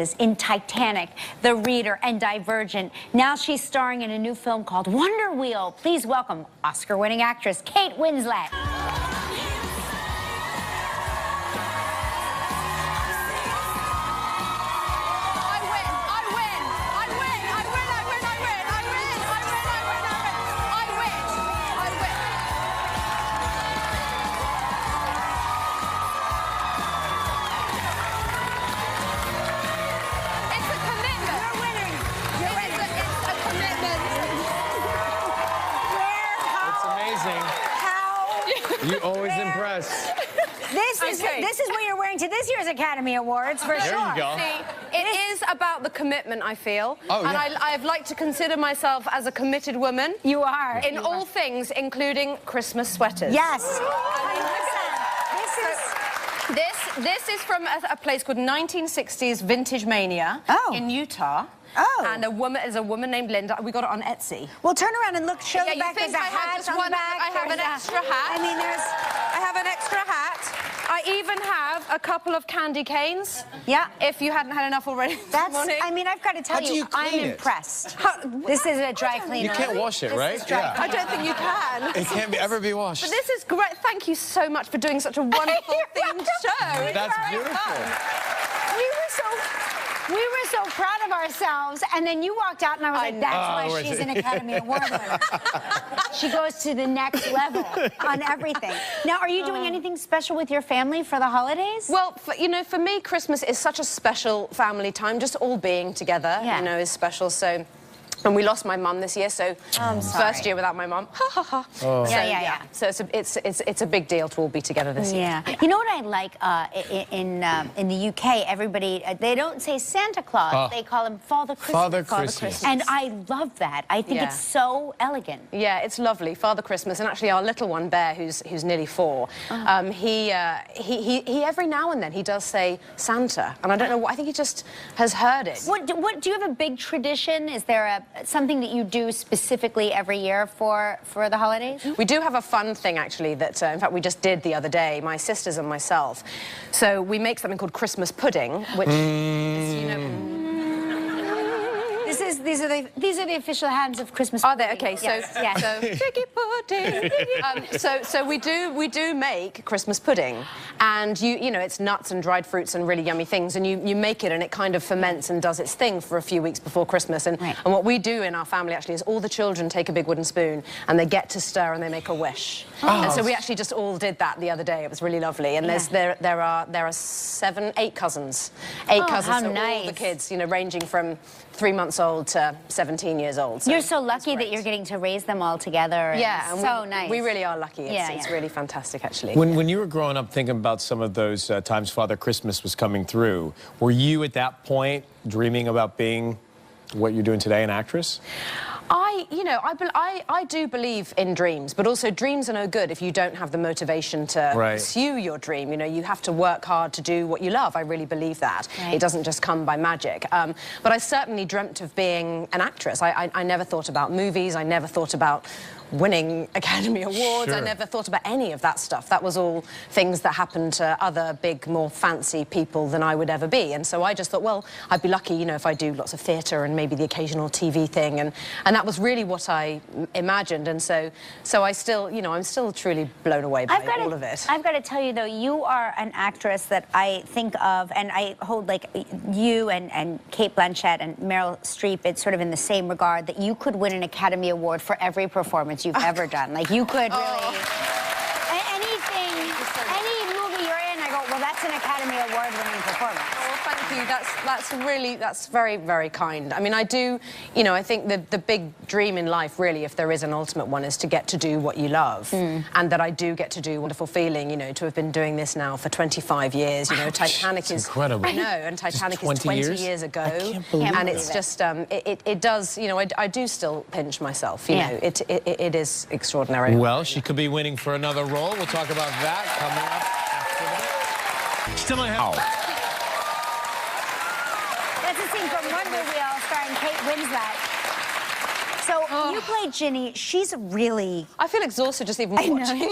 in Titanic, The Reader, and Divergent. Now she's starring in a new film called Wonder Wheel. Please welcome Oscar-winning actress Кейт Уинслет. You always impress. This is what you're wearing to this year's Academy Awards, for sure. There you go. See, it is about the commitment, I feel. Oh, yeah. And I've like to consider myself as a committed woman. You are. In all things, including Christmas sweaters. Yes. This is from a place called 1960s Vintage Mania in Utah. Oh. And there's a woman named Linda. We got it on Etsy. Well, turn around and look. Show the You back. think There's a I have hat just on one? the back. I have an extra hat. I mean, I have an extra hat. I even have a couple of candy canes. Yeah. If you hadn't had enough already this morning. I mean, I've got to tell you, I'm impressed. This is a dry cleaner. You can't wash it, right? Yeah. I don't think you can. It can't ever be washed. But this is great. Thank you so much for doing such a wonderful themed show. That's beautiful. We were so proud of ourselves, and then you walked out, and I was like, that's why she's an Academy Award winner. She goes to the next level on everything. Now, are you doing anything special with your family for the holidays? Well, for me, Christmas is such a special family time. Just all being together, is special. So. And we lost my mum this year, so first year without my mum. Ha ha ha. Oh. Yeah. So it's a big deal to all be together this year. Yeah. You know what I like in the UK? Everybody they don't say Santa Claus; they call him Father Christmas. Father Christmas. And I love that. I think it's so elegant. Yeah, it's lovely, Father Christmas. And actually, our little one, Bear, who's nearly 4, he every now and then he does say Santa, and I don't know what. I think he just has heard it. What do you have a big tradition? Is there something that you do specifically every year for the holidays? We do have a fun thing, actually, that, in fact, we just did the other day, my sisters and myself. So we make something called Christmas pudding, which is, you know... These are the official hands of Christmas Are pudding. they? Okay, so sticky pudding. So we do make Christmas pudding, and you know it's nuts and dried fruits and really yummy things, and you make it and it kind of ferments and does its thing for a few weeks before Christmas. And what we do in our family actually is all the children take a big wooden spoon and they get to stir and they make a wish. And so we actually just all did that the other day. It was really lovely. And there are 8 cousins. 8 cousins, so all the kids, you know, ranging from 3 months old to 17 years old. So you're so lucky that you're getting to raise them all together. Yeah, so nice. We really are lucky. It's really fantastic, actually. When you were growing up thinking about some of those times Father Christmas was coming through, were you at that point dreaming about being what you're doing today, an actress? I do believe in dreams, but also dreams are no good if you don't have the motivation to pursue your dream. You know, you have to work hard to do what you love. I really believe that. It doesn't just come by magic. But I certainly dreamt of being an actress. I never thought about movies. I never thought about winning Academy Awards. I never thought about any of that stuff. That was all things that happened to other big, more fancy people than I would ever be. And so I just thought, well, I'd be lucky, you know, if I do lots of theatre and maybe the occasional TV thing. And that was really what I imagined. And so I still, you know, I'm still truly blown away by all of it. I've got to tell you, though, you are an actress that I think of, and I hold, like, you and Cate Blanchett and Meryl Streep, it's sort of in the same regard, that you could win an Academy Award for every performance you've ever done. Like, you could really... Anything, any movie you're in, I go, well, that's an Academy Award-winning performance. Oh, thank you. That's very, very kind. I mean, I do, you know, I think the big dream in life, really, if there is an ultimate one, is to get to do what you love. And that I do get to do. Wonderful feeling, you know, to have been doing this now for 25 years. You know, Titanic is incredible. I know, and Titanic is 20 years ago. I can't believe and it's just, it does, you know, I do still pinch myself, you know. It is extraordinary. Well, she could be winning for another role. We'll talk about that coming up after the... Still I have... That's a scene from Wonder Wheel starring Кейт Уинслет. So you play Ginny. She's really... I feel exhausted just even watching.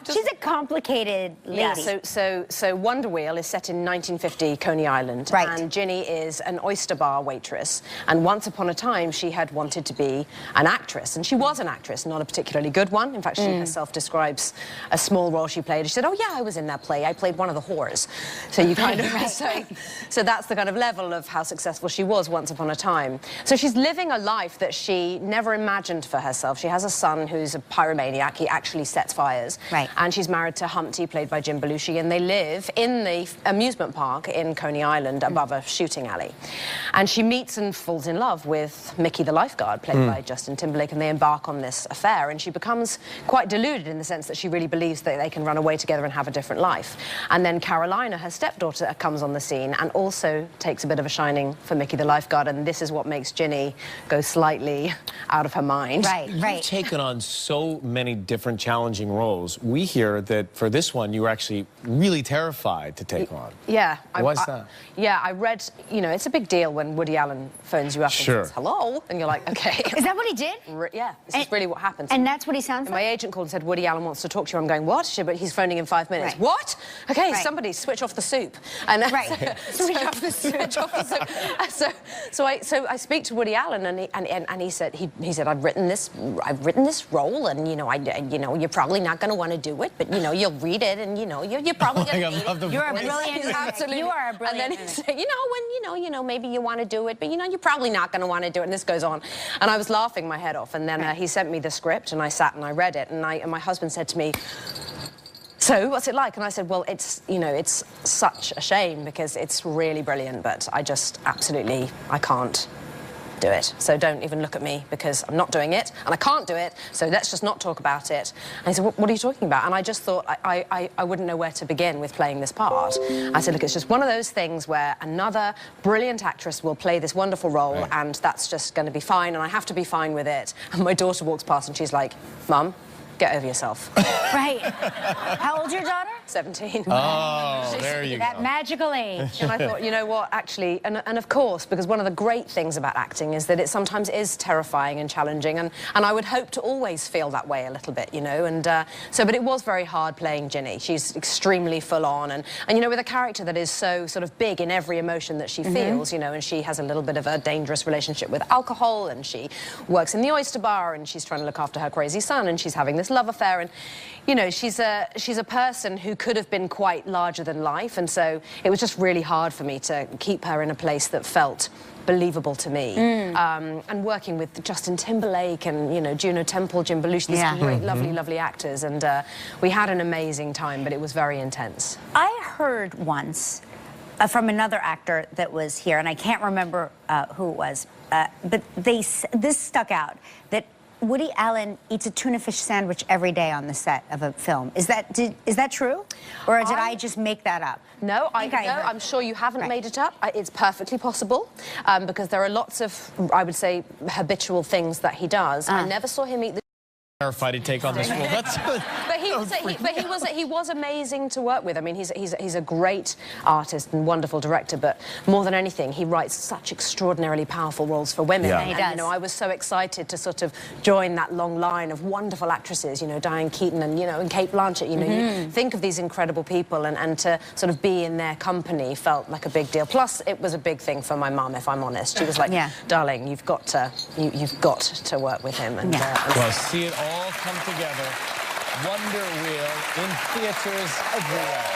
She's a complicated lady. Yeah, so Wonder Wheel is set in 1950 Coney Island. Right. And Ginny is an oyster bar waitress. And once upon a time, she had wanted to be an actress. And she was an actress, not a particularly good one. In fact, she herself describes a small role she played. She said, oh, yeah, I was in that play. I played one of the whores. So you kind of... So that's the kind of level of how successful she was once upon a time. So she's living a life that she never imagined for herself. She has a son who's a pyromaniac. He actually sets fires. Right. And she's married to Humpty, played by Jim Belushi, and they live in the amusement park in Coney Island above a shooting alley. And she meets and falls in love with Mickey the lifeguard, played by Justin Timberlake, and they embark on this affair. And she becomes quite deluded in the sense that she really believes that they can run away together and have a different life. And then Carolina, her stepdaughter, comes on the scene and also takes a bit of a shining for Mickey the lifeguard, and this is what makes Ginny go slightly out of her mind. Right. You've taken on so many different challenging roles. We hear that for this one, you were actually really terrified to take on. Yeah. Why is that? Yeah, I read, you know, it's a big deal when Woody Allen phones you up and says, hello, and you're like, okay. Is that what he did? Yeah, this is really what happens. And that's what he sounds like? My agent called and said, Woody Allen wants to talk to you. I'm going, what? But he's phoning in 5 minutes. Right. What? Okay, somebody switch off the soup. And Switch off the soup. Switch off the soup. So I speak to Woody Allen, and he said, I've written this role, and you know, you're probably not going to want to do it, but you know, you'll read it, and you know, you're probably going to. You're a brilliant. Absolutely. You are a brilliant. And then he said, you know, when maybe you want to do it, but you know, you're probably not going to want to do it. And this goes on, and I was laughing my head off. And then he sent me the script, and I sat and I read it, and my husband said to me, so what's it like? And I said, well, it's, you know, it's such a shame because it's really brilliant, but I just absolutely, I can't do it. So don't even look at me because I'm not doing it and I can't do it. So let's just not talk about it. And he said, what are you talking about? And I just thought I wouldn't know where to begin with playing this part. I said, look, it's just one of those things where another brilliant actress will play this wonderful role and that's just going to be fine and I have to be fine with it. And my daughter walks past and she's like, Mum, get over yourself. Right. How old's your daughter? 17. Oh, there you go. That magical age. And I thought, you know what, actually, and of course, because one of the great things about acting is that it sometimes is terrifying and challenging, and I would hope to always feel that way a little bit, you know, and but it was very hard playing Ginny. She's extremely full on, and you know, with a character that is so sort of big in every emotion that she feels, you know, and she has a little bit of a dangerous relationship with alcohol, and she works in the oyster bar, and she's trying to look after her crazy son, and she's having this love affair, and you know, she's a person who could have been quite larger than life, and so it was just really hard for me to keep her in a place that felt believable to me. And working with Justin Timberlake and, you know, Juno Temple, Jim Belushi, these great, lovely actors, and we had an amazing time, but it was very intense. I heard once from another actor that was here, and I can't remember who it was, but this stuck out, that Woody Allen eats a tuna fish sandwich every day on the set of a film. Is that true? Or did I just make that up? No, I'm sure you haven't made it up. It's perfectly possible because there are lots of, I would say, habitual things that he does. I never saw him eat the... Terrified to take on this role. But he was amazing to work with. I mean, he's a great artist and wonderful director, but more than anything, he writes such extraordinarily powerful roles for women. Yeah. He does. And, you know, I was so excited to sort of join that long line of wonderful actresses, you know, Diane Keaton and, you know, and Kate Blanchett. You know, you think of these incredible people, and to sort of be in their company felt like a big deal. Plus, it was a big thing for my mum, if I'm honest. She was like, darling, you've got to work with him. And, well, see it all come together. Wonder Wheel in theaters everywhere.